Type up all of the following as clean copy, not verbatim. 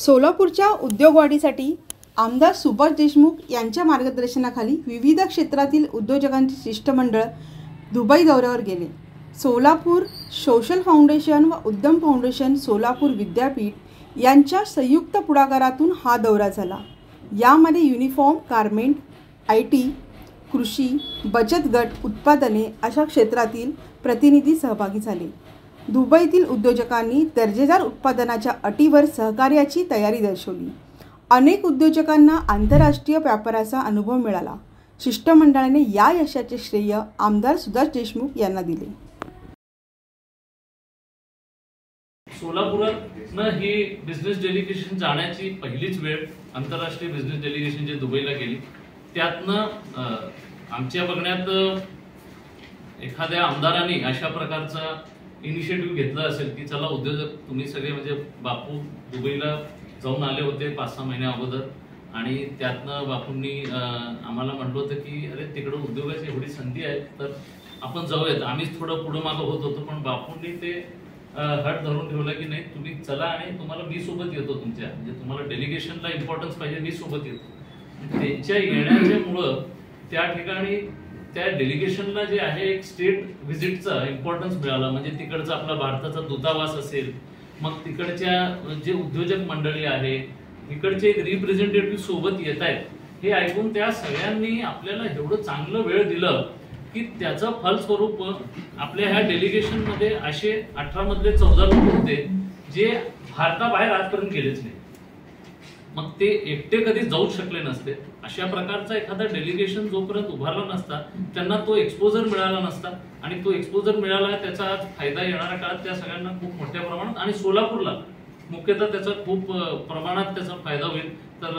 सोलापूरच्या उद्योगवाढीसाठी आमदार सुभाष देशमुख यांच्या मार्गदर्शनाखाली विविध क्षेत्रातील उद्योजकांचे शिष्टमंडळ दुबई दौऱ्यावर गेले। सोलापूर सोशल फाउंडेशन व उद्यम फाउंडेशन सोलापूर विद्यापीठ यांच्या संयुक्त पुढाकारातून हा दौरा झाला। यामध्ये युनिफॉर्म, गारमेंट, IT, कृषी, बचत गट उत्पादने अशा क्षेत्रातील प्रतिनिधी सहभागी झाले। दुबईतील उद्योजकांनी दर्जेदार उत्पादनाच्या अटीवर सहकार्याची तयारी दर्शवली। अनेक उद्योजकांना आंतरराष्ट्रीय व्यापाराचा अनुभव मिळाला। शिष्टमंडळाने या यशाचे श्रेय आमदार सुभाष देशमुख यांना दिले। सोलापुरात ही बिझनेस डेलिगेशन जाण्याची पहिलीच वेळ आंतरराष्ट्रीय बिझनेस डेलिगेशन जे दुबईला गेली, त्यातनं आमच्या बघण्यात एखाद्या आमदारांनी अशा प्रकारचा इनिशिएटिव्ह घेतला असेल की चला उद्योजक तुम्ही सगळे, म्हणजे बापू दुबईला जाऊन आले होते 5-6 महिन्या अगोदर, आणि त्यातनं बापूंनी आम्हाला म्हटलं होतं की अरे तिकडं उद्योगाची एवढी संधी आहे तर आपण जाऊयात। आम्हीच थोडं पुढं मागं होत होतो, पण बापूंनी ते हट धरून ठेवलं की नाही तुम्ही चला आणि तुम्हाला मी सोबत येतो, तुमच्या म्हणजे तुम्हाला डेलिगेशनला इम्पॉर्टन्स पाहिजे, मी सोबत येतो। त्यांच्या येण्याच्यामुळं त्या ठिकाणी त्या डेलिगेशनला जे आहे एक स्टेट व्हिजिटचा इम्पॉर्टन्स मिळाला। म्हणजे तिकडचा आपला भारताचा दूतावास असेल, मग तिकडच्या जे उद्योजक मंडळी आहे, इकडचे एक रिप्रेझेंटेटिव्ह सोबत येत आहेत, हे ऐकून त्या सगळ्यांनी आपल्याला एवढं चांगलं वेळ दिलं की त्याचं फलस्वरूप आपल्या ह्या डेलिगेशन मध्ये असे 18 मधले 14 लोक होते जे भारताबाहेर आजपर्यंत गेलेच नाही। मग ते एकटे कधी जाऊ शकले नसते। अशा प्रकारचा एखादा डेलिगेशन जोपर्यंत उभारला नसता, त्यांना तो एक्सपोजर मिळाला नसता, आणि तो एक्सपोजर मिळाला त्याचा आज फायदा येणाऱ्या काळात त्या सगळ्यांना खूप मोठ्या प्रमाणात आणि सोलापूरला मुख्यतः त्याचा खूप प्रमाणात त्याचा फायदा होईल। तर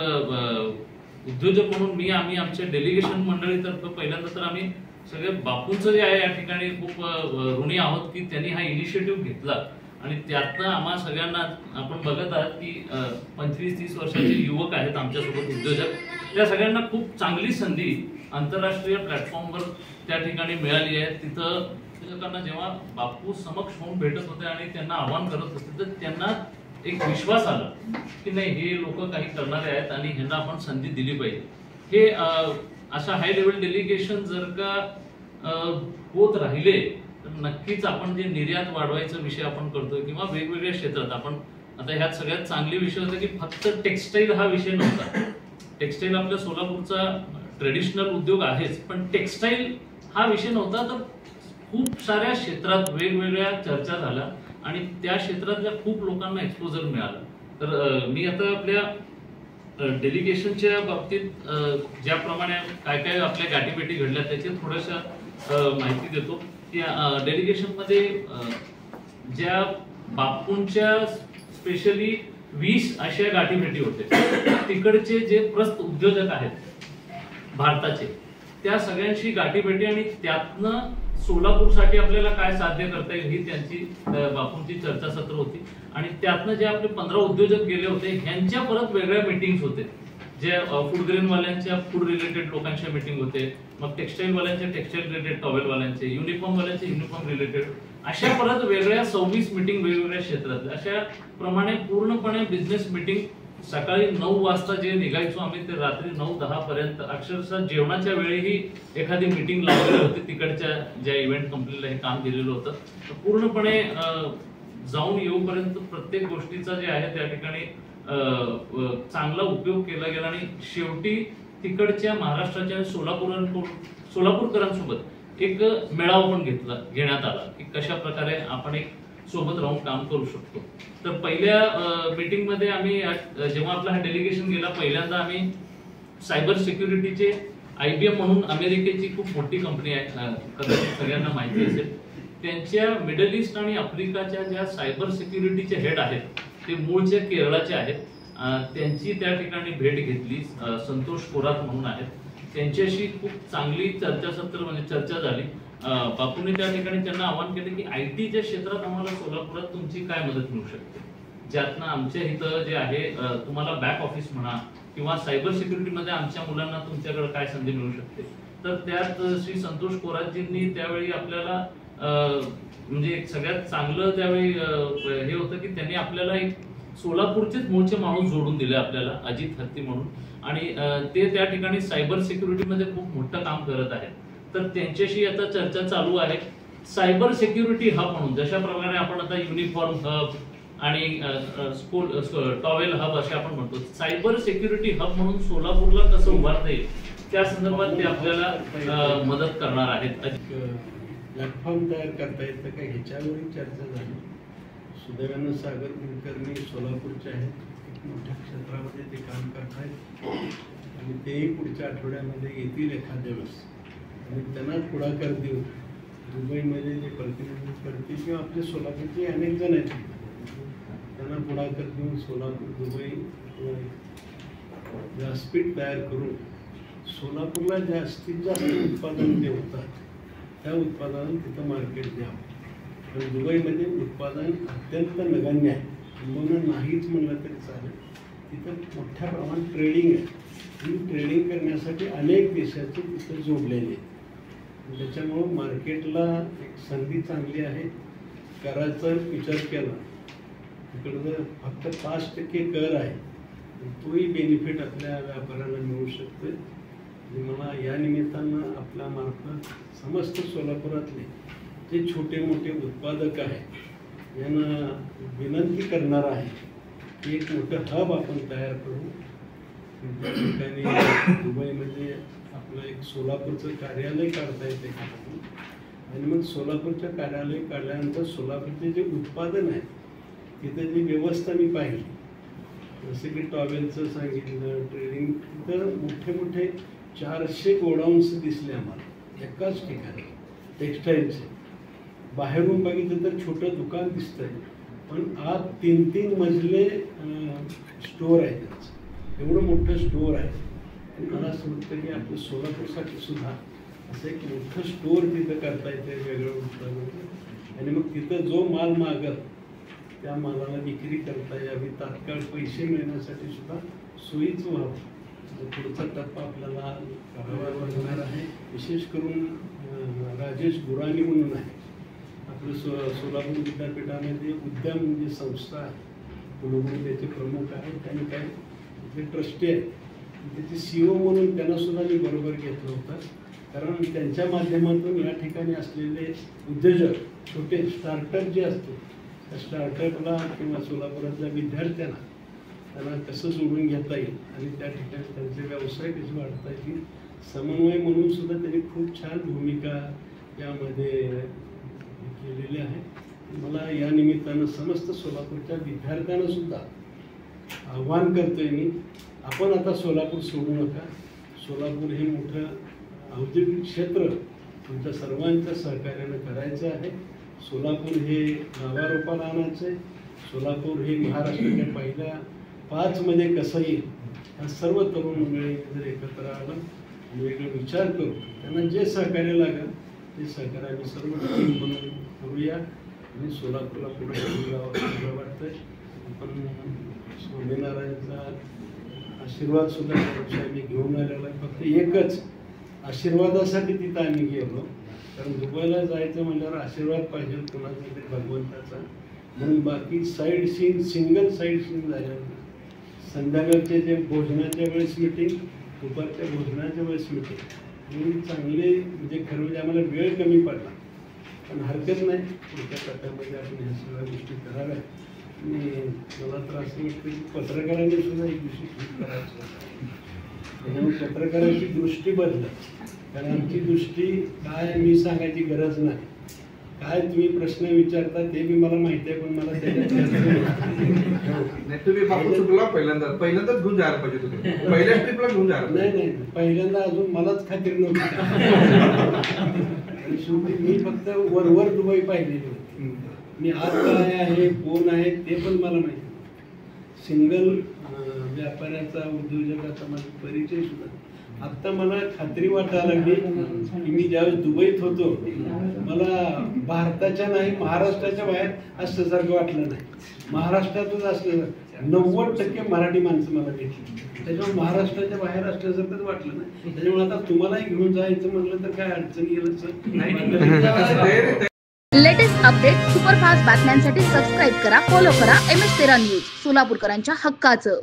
उद्योजक म्हणून आम्ही आमच्या डेलिगेशन मंडळीतर्फे पहिल्यांदा तर आम्ही सगळे बापूंचं जे आहे या ठिकाणी खूप ऋणी आहोत की त्यांनी हा इनिशिएटिव्ह घेतला, आणि त्यातनं आम्हा सगळ्यांना आपण बघत आहात की 25-30 वर्षाचे युवक आहेत आमच्यासोबत उद्योजक, त्या सगळ्यांना खूप चांगली संधी आंतरराष्ट्रीय प्लॅटफॉर्मवर त्या ठिकाणी मिळाली आहे। तिथं उद्योजकांना जेव्हा बापू समक्ष होऊन भेटत होते आणि त्यांना आव्हान करत होते, तर त्यांना एक विश्वास आला की नाही हे लोक काही करणारे आहेत आणि ह्यांना आपण संधी दिली पाहिजे। हे अशा हाय लेवल डेलिगेशन जर का होत राहिले तर नक्कीच आपण जे निर्यात वाढवायचा विषय आपण करतोय किंवा वेगवेगळ्या क्षेत्रात आपण आता ह्यात सगळ्यात चांगली विषय होता की फक्त टेक्सटाईल हा विषय नव्हता। टेक्सटाईल आपल्या सोलापूरचा ट्रेडिशनल उद्योग आहेच, पण टेक्सटाईल हा विषय नव्हता। तर खूप साऱ्या क्षेत्रात वेगवेगळ्या चर्चा झाल्या आणि त्या क्षेत्रातल्या खूप लोकांना एक्सपोजर मिळालं। तर मी आता आपल्या डेलिगेशनच्या बाबतीत ज्याप्रमाणे काय काय आपल्या गाठीभेटी घडल्या त्याची थोड्याशा माहिती देतो की डेलिगेशन मध्ये ज्या बापूंच्या स्पेशली 20 अशा गाठीभेटी होते, तिकडचे जे प्रस्त उद्योजक आहेत भारताचे त्या सगळ्यांशी गाठीभेटी, आणि त्यातनं सोलापूरसाठी आपल्याला काय साध्य करता येईल ही त्यांची बापूंची चर्चासत्र होती। आणि त्यातनं जे आपले 15 उद्योजक गेले होते ह्यांच्या परत वेगळ्या मीटिंग्स होते, जे फूड ग्रेन वाल्यांच्या फूड रिलेटेड लोकांच्या मीटिंग होते, मग टेक्सटाईल वाल्यांच्या टेक्सटाईल रिलेटेड, टॉवेल वाल्यांचे, युनिफॉर्म वाल्यांचे युनिफॉर्म रिलेटेड, अशा परत वेगळ्या 26 मीटिंग वेगवेगळ्या क्षेत्रात। अशा प्रमाणे पूर्णपणे बिझनेस मीटिंग सकाळी 9 वाजता जे निघायचो आम्ही ते रात्री 9-10 पर्यंत, अक्षरशः जेवणाच्या वेळीही एखादी मीटिंग लावलेली होती तिकडच्या ज्या इव्हेंट कंपनीला हे काम दिलेलं होतं। पूर्णपणे जाऊन येऊपर्यंत प्रत्येक गोष्टीचा जे आहे त्या ठिकाणी चांगला उपयोग केला गेला, आणि शेवटी तिकडच्या महाराष्ट्राच्या सोलापूरकरांसोबत एक मेळावा पण घेण्यात आला की कशा प्रकारे आपण एक सोबत राहून काम करू शकतो। तर पहिल्या मीटिंग मध्ये आम्ही जेव्हा आपला हा डेलिगेशन गेला, पहिल्यांदा आम्ही सायबर सिक्युरिटीचे IBM म्हणून अमेरिकेची खूप मोठी कंपनी आहे, कदाचित सगळ्यांना माहिती असेल, त्यांच्या मिडल ईस्ट आणि आफ्रिकाच्या ज्या सायबर सिक्युरिटीचे हेड आहेत ते मूळचे केरळाचे आहेत, त्यांची त्या ठिकाणी भेट घेतली। संतोष कोरात म्हणून आहेत, त्यांच्याशी खूप चांगली चर्चासत्र म्हणजे चर्चा झाली। बापूंनी त्या ठिकाणी त्यांना आवाहन केले की ITच्या क्षेत्रात आम्हाला सोलापुरात तुमची काय मदत मिळू शकते, ज्यातनं आमच्या इथं जे आहे तुम्हाला बॅक ऑफिस म्हणा किंवा सायबर सिक्युरिटीमध्ये आमच्या मुलांना तुमच्याकडे काय संधी मिळू शकते। तर त्यात श्री संतोष कोरातजींनी त्यावेळी आपल्याला म्हणजे एक सगळ्यात चांगलं त्यावेळी हे होतं की त्यांनी आपल्याला एक सोलापूरचेच मूळचे माणूस जोडून दिले आपल्याला, अजित हत्ती म्हणून, आणि ते त्या ठिकाणी सायबर सिक्युरिटीमध्ये खूप मोठं काम करत आहेत. तर त्यांच्याशी आता चर्चा चालू आहे. सायबर सिक्युरिटी हब म्हणून, जशा प्रकारे आपण आता युनिफॉर्म हब आणि स्कूल टॉवेल हब असे आपण म्हणतो, सायबर सिक्युरिटी हब म्हणून सोलापूरला कसं उभारता येईल त्या संदर्भात ते आपल्याला मदत करणार आहेत. प्लॅटफॉर्म तयार करता येतं का ह्याच्यावरही चर्चा झाली. सुदैवानं सागर कुलकर्णी सोलापूरचे आहेत, एक मोठ्या क्षेत्रामध्ये ते काम करतायत आणि तेही पुढच्या आठवड्यामध्ये येतील एखाद्या वेळेस आणि त्यांना पुढाकार देऊन दुबईमध्ये जे प्रतिनिधित्व करतील किंवा आपले सोलापूरचे अनेक जण आहेत त्यांना पुढाकार देऊन सोलापूर दुबई व्यासपीठ तयार करून सोलापूरला जास्तीत जास्त उत्पादन जे होतात त्या उत्पादनाला तिथं मार्केट द्यावं. पण दुबईमध्ये उत्पादन अत्यंत नगण्य आहे, म्हणून नाहीच म्हणलं तरी चालेल. तिथं मोठ्या प्रमाणात ट्रेडिंग आहे आणि ट्रेडिंग करण्यासाठी अनेक देशाचे तिथं जोडलेले आहेत. त्याच्यामुळं मार्केटला एक संधी चांगली आहे. कराचा विचार केला तिकडं फक्त 5% कर आहे, तोही बेनिफिट आपल्या व्यापाऱ्यांना मिळू शकतो. मला या निमित्तानं आपल्या मार्फत समस्त सोलापुरातले जे छोटे मोठे उत्पादक आहेत यांना विनंती करणार आहे की एक मोठं हब आपण तयार करू. त्या ठिकाणी दुबईमध्ये आपलं एक सोलापूरचं कार्यालय काढता येते आणि मग सोलापूरचं कार्यालय काढल्यानंतर सोलापूरचे जे उत्पादन आहे तिथं जी व्यवस्था मी पाहिली, जसं की टॉवेलचं सांगितलं, ट्रेडिंग, तिथं मोठे मोठे 400 गोडाऊन्स दिसले आम्हाला एकाच ठिकाणी टेक्स्टाईलचे. बाहेरून बघितलं तर छोटं दुकान दिसतंय, पण आत 3-3 मजले स्टोअर आहे त्यांचं, एवढं मोठं स्टोअर आहे. आणि मला असं वाटतं की आपलं सोलापूरसाठी सुद्धा असं एक मोठं स्टोअर तिथं करता येतं वेगळं उत्पादन, आणि मग तिथं जो माल मागल त्या मालाला विक्री करता यावी, तात्काळ पैसे मिळण्यासाठी सुद्धा सोयीचं व्हावं. पुढचा टप्पा आपल्याला करावा लागणार आहे. विशेष करून राजेश गुराणी म्हणून आहे आपलं सोलापूर विद्यापीठामध्ये उद्यम जी संस्था आहे, कुलगुरू त्याचे प्रमुख आहेत, त्यांनी काय जे ट्रस्टी आहेत त्याचे CEO म्हणून त्यांना सुद्धा मी बरोबर घेतलं होतं. कारण त्यांच्या माध्यमातून या ठिकाणी असलेले उद्योजक छोटे स्टार्टअप जे असते त्या स्टार्टअपला किंवा सोलापुरातल्या विद्यार्थ्यांना त्यांना कसं जोडून घेता येईल आणि त्या ठिकाणी त्यांचे व्यवसाय कसे वाढता येतील, समन्वय म्हणून सुद्धा त्यांनी खूप छान भूमिका यामध्ये केलेली आहे. मला या निमित्तानं समस्त सोलापूरच्या विद्यार्थ्यांना सुद्धा आव्हान करतोय मी, आपण आता सोलापूर सोडू नका. सोलापूर हे मोठं औद्योगिक क्षेत्र तुमच्या सर्वांच्या सहकार्यानं करायचं आहे. सोलापूर हे नावारूपाला आणायचं आहे. सोलापूर हे महाराष्ट्राच्या पहिल्या 5 मध्ये कसं येईल, या सर्व तरुण मंडळी जर एकत्र आलं आणि वेगळे विचार करू, त्यांना जे सहकार्य लागेल ते सहकार्य आम्ही सर्व टीम म्हणून करूया आणि सोलापूरला पुढे वाटतंय. आपण स्वामीनारायणचा आशीर्वाद सुद्धा त्या आम्ही घेऊन आलेला आहे. फक्त एकच आशीर्वादासाठी तिथं आम्ही गेलो, कारण दुबईला जायचं म्हणल्यावर आशीर्वाद पाहिजे कोणाचा तरी भगवंताचा. म्हणून बाकी side scene, single side scene झाल्या. संध्याकाळचे जे भोजनाच्या वेळेस मिटिंग, दुपारच्या भोजनाच्या वेळेस मिटिंग, म्हणून चांगले म्हणजे खरं म्हणजे आम्हाला वेळ कमी पडला, पण हरकत नाही. पुढच्या टप्प्यामध्ये आपण ह्या सगळ्या गोष्टी कराव्या. आणि मला तर असं वाटतं की पत्रकारांनी सुद्धा एक दिवशी ठीक करायचं होतं, त्याच्यामुळे पत्रकारांची दृष्टी बदलत. कारण आमची दृष्टी काय मी सांगायची गरज नाही, काय तुम्ही प्रश्न विचारता ते बी मला माहिती आहे, पण मला नाही तुम्ही बापू चुकला. पहिल्यांदाच घेऊन जायला पाहिजे तुम्ही, पहिल्या ट्रिपला घेऊन जायला. नाही पहिल्यांदा अजून मलाच खात्री नव्हती. आणि शेवटी मी फक्त वरवर दुबई पाहिलेली होती. मी आत काय आहे, कोण आहे ते पण मला माहिती. सिंगल व्यापाऱ्याचा, उद्योजकाचा माझा परिचय सुद्धा. आत्ता मला खात्री वाटायला लागली की मी ज्यावेळेस दुबईत होतो मला भारताच्या नाही महाराष्ट्राच्या बाहेर असल्यासारखं वाटलं नाही. महाराष्ट्रातच असल्यासारखं 90% मराठी माणसं मला भेटली, त्याच्यामुळे महाराष्ट्राच्या बाहेर असल्यासारखंच वाटलं नाही. त्याच्यामुळे आता तुम्हालाही घेऊन जायचं म्हटलं तर काय अडचण येईल नाही. लेटेस्ट अपडेट सुपरफास्ट बातम्यांसाठी सबस्क्राईब करा, फॉलो करा MS13 न्यूज, सोलापूरकरांच्या हक्काचं.